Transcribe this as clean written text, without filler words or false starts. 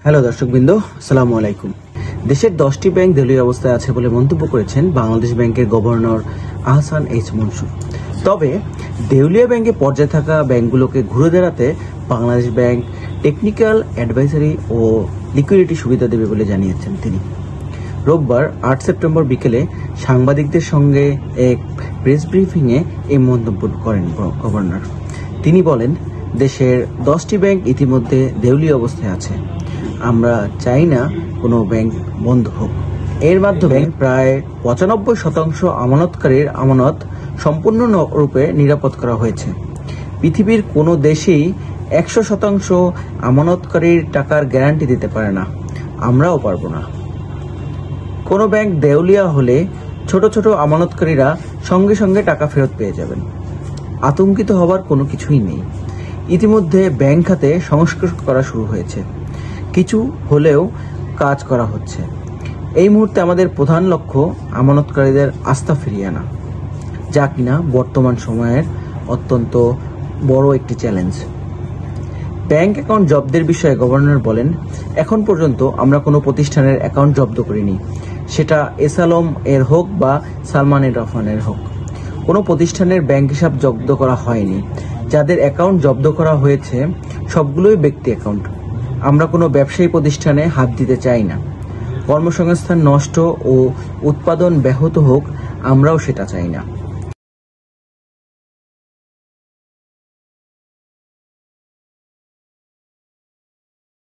Hello দর্শকবৃন্দ, আসসালামু আলাইকুম। দেশের 10টি ব্যাংক দেউলিয়া অবস্থায় আছে বলে মন্তব্য করেছেন বাংলাদেশ ব্যাংকের গভর্নর আহসান এইচ মনসুর। তবে দেউলিয়া ব্যাংকে পর্যায়ে থাকা ব্যাংকগুলোকে ঘুরে দাঁড়াতে বাংলাদেশ ব্যাংক টেকনিক্যাল অ্যাডভাইজারি ও লিকুইডিটি সুবিধা দেবে বলে জানিয়েছেন তিনি। রোববার 8 সেপ্টেম্বর বিকেলে সাংবাদিকদের সঙ্গে এক প্রেস ব্রিফিংয়ে এই মন্তব্য করেন গভর্নর। তিনি বলেন, দেশের 10টি ব্যাংক ইতিমধ্যে দেউলিয়া অবস্থায় আছে। আমরা চাই না কোনো ব্যাংক বন্ধ হোক। এর মাধ্যমে প্রায় 95% আমানতকারীর আমানত সম্পূর্ণরূপে নিরাপদ করা হয়েছে। পৃথিবীর কোনো দেশেই 100% আমানতকারীর টাকার গ্যারান্টি দিতে পারে না, আমরাও পারবো না। কোনো ব্যাংক দেউলিয়া হলে ছোট ছোট আমানতকারীরা সঙ্গে সঙ্গে টাকা ফেরত পেয়ে যাবেন। আতঙ্কিত হবার কোনো কিছুই নেই। ইতিমধ্যে ব্যাংক খাতে সংস্কার করা শুরু হয়েছে, কিছু হলেও কাজ করা হচ্ছে। এই মুহূর্তে আমাদের প্রধান লক্ষ্য আমানতকারীদের আস্থা ফিরিয়ে আনা, যা কিনা বর্তমান সময়ের অত্যন্ত বড় একটি চ্যালেঞ্জ। ব্যাংক অ্যাকাউন্ট জব্দের বিষয়ে গভর্নর বলেন, এখন পর্যন্ত আমরা কোনো প্রতিষ্ঠানের অ্যাকাউন্ট জব্দ করিনি, সেটা এসালম এর হোক বা সালমান এর রহমানের হোক। কোনো প্রতিষ্ঠানের ব্যাংক হিসাব জব্দ করা হয়নি। যাদের অ্যাকাউন্ট জব্দ করা হয়েছে সবগুলোই ব্যক্তি অ্যাকাউন্ট। আমরা কোনো ব্যবসায়ী প্রতিষ্ঠানে হাত দিতে চাই না। কর্মসংস্থান নষ্ট ও উৎপাদন ব্যাহত হোক, আমরাও সেটা চাই না।